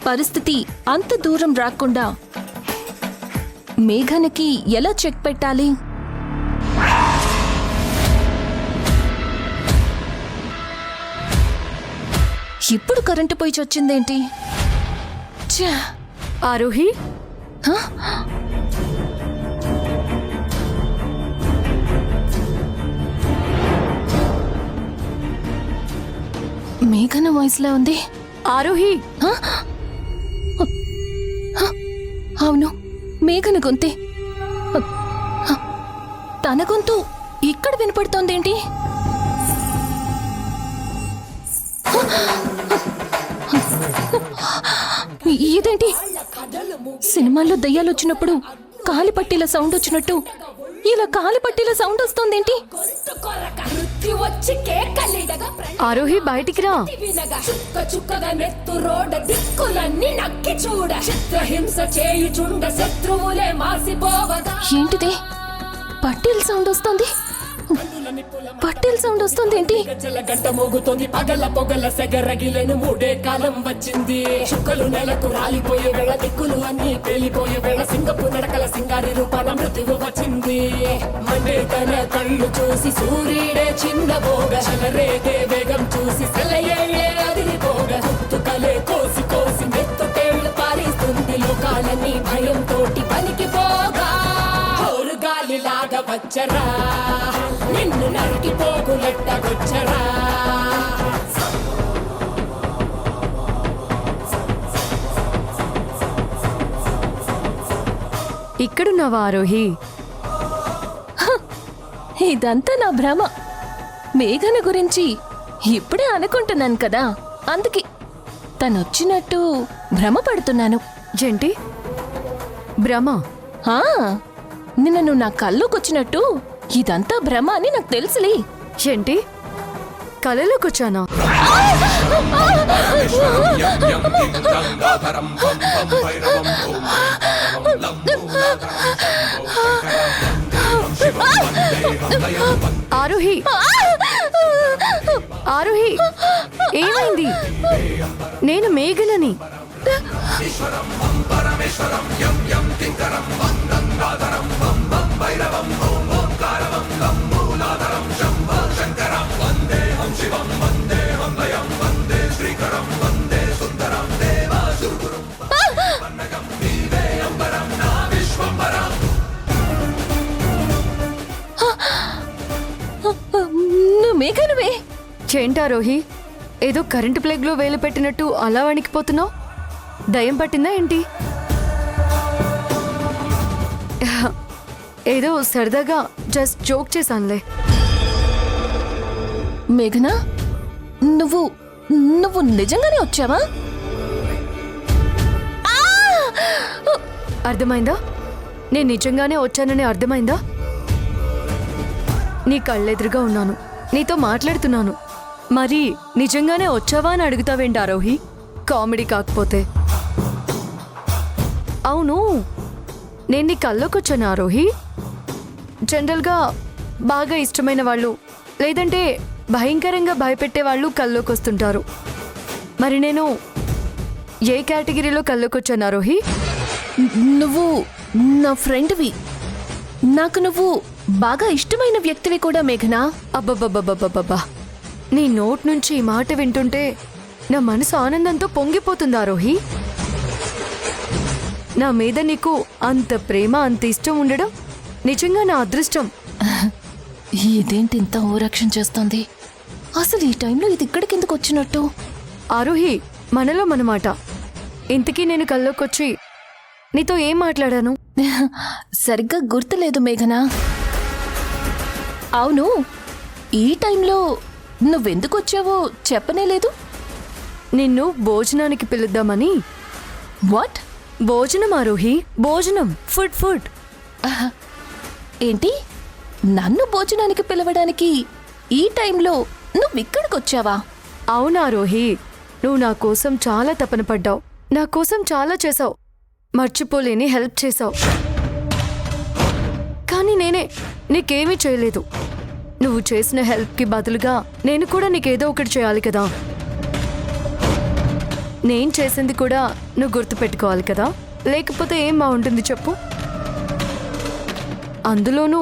పరిస్థితి అంత దూరం రాకుండా మేఘనకి ఎలా చెక్ పెట్టాలి? ఇప్పుడు కరెంటు పోయి వచ్చిందేంటి? ఆరోహి, మేఘన వాయిస్లా ఉంది. ఆరోహి, అవును, మేఘన గొంతే. తన గొంతు ఇక్కడ వినపడుతోందేంటి? ఇదేంటి? సినిమాల్లో దయ్యాలు వచ్చినప్పుడు కాలిపట్టీల సౌండ్ వచ్చినట్టు ఇలా కాలిపట్టీల సౌండ్ వస్తోందేంటి? ఆరోహి, బయటికి రా. ఏంటిది? పట్టీల సౌండ్ వస్తోంది. పట్టెల సౌండ్ వస్తుంది ఏంటి? గంట మోగుతోంది, పగల పొగల సెగరగిలేను, మూడే కాలం వచ్చింది. చుక్కలు నెలకు రాలిపోయే వేళ, దిక్కులు అన్ని పేలిపోయే వేళ, సింగపు నడకల సింగారి రూపాన మృత్యువు వచ్చింది. మండే తన కళ్ళు చూసి సూర్యుడే చిన్నబోగ, చలరేగే వేగం చూసి సెలయేళ్ళే అదిరిపోగా, తుకలే కోసి కోసి మెత్తుటేళ్లు పారిస్తుంది. లోకాలన్నీ భయంతోటి పలికిపోగా, గాలిలాగా వచ్చరా, నిన్ను నరికి పోగులెట్టగొచ్చరా. ఇక్కడున్నావా ఆరోహి? ఇదంతా నా భ్రమ. మేఘన గురించి ఇప్పుడే అనుకుంటున్నాను కదా, అందుకే తనొచ్చినట్టు భ్రమ పడుతున్నాను. ఏంటి భ్రమ? నిన్న నువ్వు నా కల్లోకొచ్చినట్టు ఇదంతా భ్రమ అని నాకు తెలుసులే. ఏంటి కలలోకొచ్చానా? ఆరోహి, ఆరోహి, ఏమైంది? నేను మేఘనని. నువ్వు మేఘనవే? ఏంటారోహి, ఏదో కరెంటు ప్లగ్ లో వేలు పెట్టినట్టు అలా వణికిపోతున్నావు? దయ్యం పట్టిందా ఏంటి? ఏదో సరదాగా జస్ట్ జోక్ చేశానులే. మేఘన, నువ్వు నువ్వు నిజంగానే వచ్చావా? అర్థమైందా? నేను నిజంగానే వచ్చానని అర్థమైందా? నీ కళ్ళెదురుగా ఉన్నాను, నీతో మాట్లాడుతున్నాను, మరి నిజంగానే వచ్చావా అని అడుగుతావేంటి ఆరోహి? కామెడీ కాకపోతే. అవును, నేను నీ కల్లోకి వచ్చాను ఆరోహి. జనరల్గా బాగా ఇష్టమైన వాళ్ళు లేదంటే భయంకరంగా భయపెట్టే వాళ్ళు కల్లోకి వస్తుంటారు. మరి నేను ఏ కేటగిరీలో కల్లోకి వచ్చాను ఆరోహి? నువ్వు నా ఫ్రెండ్వి, నాకు నువ్వు బాగా ఇష్టమైన వ్యక్తివి కూడా మేఘనా. అబ్బబ్బబ్బబ్బబ్బబ్బా, నీ నోట్ నుంచి ఈ మాట వింటుంటే నా మనసు ఆనందంతో పొంగిపోతుంది ఆరోహి. నా మీద నీకు అంత ప్రేమ, అంత ఇష్టం ఉండడం నిజంగా నా అదృష్టం. ఇదేంటి ఇంత ఓవరాక్షన్ చేస్తోంది? అసలు ఈ టైంలో ఇది ఇక్కడికి ఎందుకు వచ్చినట్టు? ఆరోహి, మనలో మనమాట. ఇంతకీ నేను కల్లోకొచ్చి నీతో ఏం మాట్లాడాను? సరిగ్గా గుర్తులేదు మేఘనా. అవును, ఈ టైంలో నువ్వెందుకు వచ్చావో చెప్పనే లేదు. నిన్ను భోజనానికి పిలుద్దామని. వాట్? భోజనం ఆరోహి, భోజనం. Food food. ఏంటి? నన్ను భోజనానికి పిలవడానికి ఈ టైంలో నువ్విక్కడికి వచ్చావా? అవునా రోహి, నువ్వు నా కోసం చాలా తపన పడ్డావు, నా కోసం చాలా చేసావు, మర్చిపోలేని హెల్ప్ చేసావు. కానీ నేనే నీకేమీ చేయలేదు. నువ్వు చేసిన హెల్ప్కి బదులుగా నేను కూడా నీకేదో ఒకటి చేయాలి కదా. నేను చేసింది కూడా నువ్వు గుర్తుపెట్టుకోవాలి కదా, లేకపోతే ఏం బాగుంటుంది చెప్పు. అందులోనూ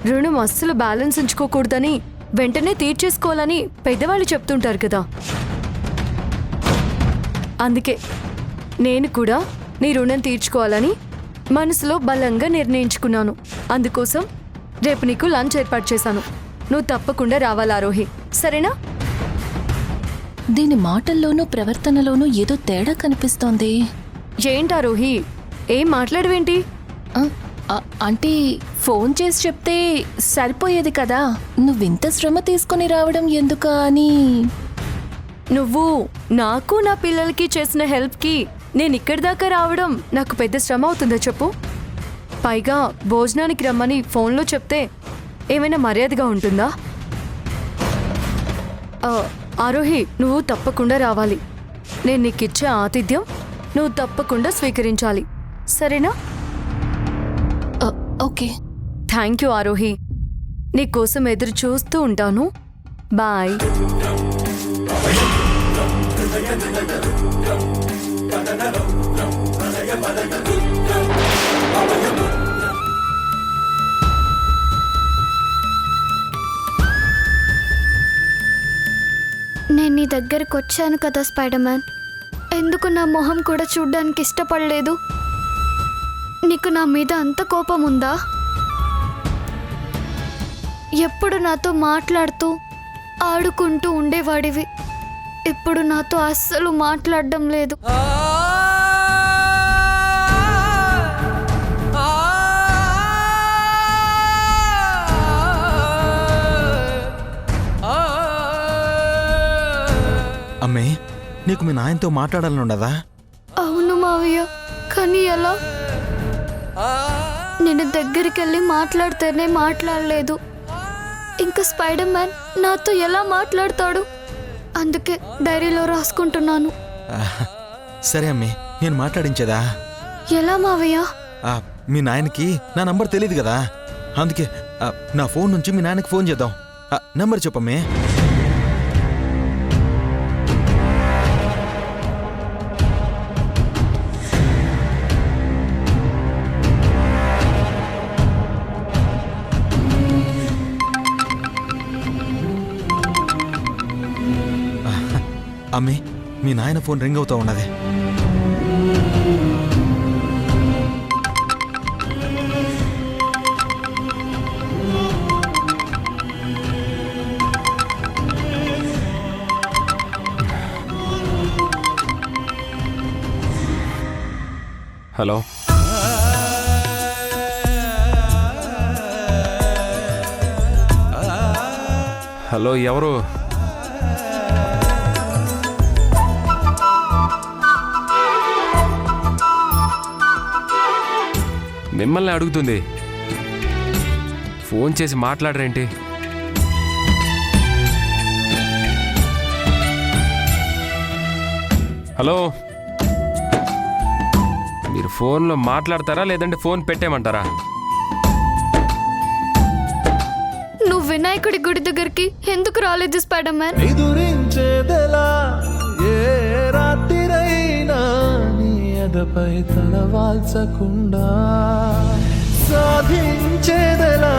రుణం అస్సలు బ్యాలెన్స్ ఉంచుకోకూడదని, వెంటనే తీర్చేసుకోవాలని పెద్దవాళ్ళు చెప్తుంటారు కదా. అందుకే నేను కూడా నీ రుణం తీర్చుకోవాలని మనసులో బలంగా నిర్ణయించుకున్నాను. అందుకోసం రేపు నీకు లంచ్ ఏర్పాటు చేశాను. నువ్వు తప్పకుండా రావాలి ఆరోహి, సరేనా? దీని మాటల్లోనూ ప్రవర్తనలోనూ ఏదో తేడా కనిపిస్తోంది. ఏంటి ఆరోహి, ఏం మాట్లాడవేంటి? ఆ, అంటే ఫోన్ చేసి చెప్తే సరిపోయేది కదా, నువ్వింత శ్రమ తీసుకుని రావడం ఎందుకా అని. నువ్వు నాకు నా పిల్లలకి చేసిన హెల్ప్కి నేను ఇక్కడి దాకా రావడం నాకు పెద్ద శ్రమ అవుతుందా చెప్పు? పైగా భోజనానికి రమ్మని ఫోన్లో చెప్తే ఏమైనా మర్యాదగా ఉంటుందా? ఆరోహి, నువ్వు తప్పకుండా రావాలి. నేను నీకు ఇచ్చే ఆతిథ్యం నువ్వు తప్పకుండా స్వీకరించాలి, సరేనా? ఓకే. థ్యాంక్ యూ ఆరోహి, నీకోసం ఎదురు చూస్తూ ఉంటాను. బాయ్. నేను నీ దగ్గరకు వచ్చాను కదా స్పైడర్ మ్యాన్, ఎందుకు నా మొహం కూడా చూడ్డానికి ఇష్టపడలేదు? నీకు నా మీద అంత కోపం ఉందా? ఎప్పుడు నాతో మాట్లాడుతూ ఆడుకుంటూ ఉండేవాడివి, ఇప్పుడు నాతో అస్సలు మాట్లాడడం లేదు. అమ్మే, నీకు మీ నాయనతో మాట్లాడాలని ఉండదా? అవును మావయ్య, కానీ ఎలా? నేను దగ్గరికి వెళ్ళి మాట్లాడితేనే మాట్లాడలేదు, ఇంకా స్పైడర్ మ్యాన్ నాతో ఎలా మాట్లాడతాడు? అందుకే డైరీలో రాసుకుంటున్నాను. సరే అమ్మే, నేను మాట్లాడించేదా? ఎలా మావయ్య? మీ నాయనకి నా నంబర్ తెలియదు కదా, అందుకే నా ఫోన్ నుంచి మీ నాయనకి ఫోన్ చేద్దాం. నంబర్ చెప్పమ్మే. అమ్మే, మీ నాయన ఫోన్ రింగ్ అవుతా ఉన్నది. హలో, హలో, ఎవరు? మిమ్మల్ని అడుగుతుంది, ఫోన్ చేసి మాట్లాడరేంటి? హలో, మీరు ఫోన్లో మాట్లాడతారా లేదంటే ఫోన్ పెట్టేయమంటారా? నువ్వు వినాయకుడి గుడి దగ్గరికి ఎందుకు రాలేదు స్పైడర్ మ్యాన్? ఎదురించేదెలా ఏ రాత్రిరైనా నీ ఎదపై తలవాల్చకుండా, సాధించేదెలా